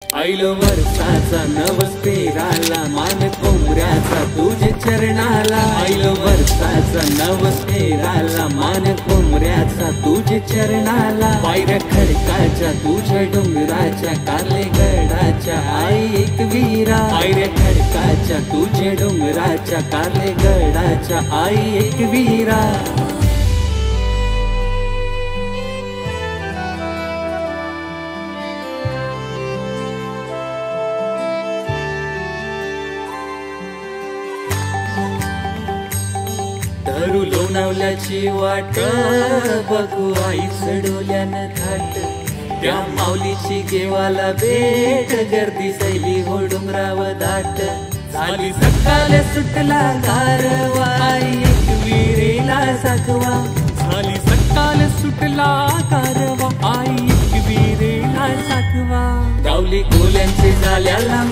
ILO वर्षाचा नवस पेराला मान कोंबऱ्याचा तुझे चरणाला आईलो वर्षाचा नवस पेराला मान कोंबऱ्याचा तुझे चरणाला पायऱ्या खडकाच्या तुझ्या डोंगराच्या कारले गडाच्या आई एक वीरा पायऱ्या खडकाच्या तुझ्या डोंगराच्या कारले गडाच्या आई एक वीरा धरू लोणावल्याची वाट बघू आईच डोल्यानं थाट त्या माऊलीची गेवाला भेट गर्दी सैली हो डोंगराव दाट झाली सकाळ सुटला कारवा आई एक विरेला साखवा झाली सकाळ सुटला कारवा आई एक विरेला साखवा गावली कोल्यांची झाल्याला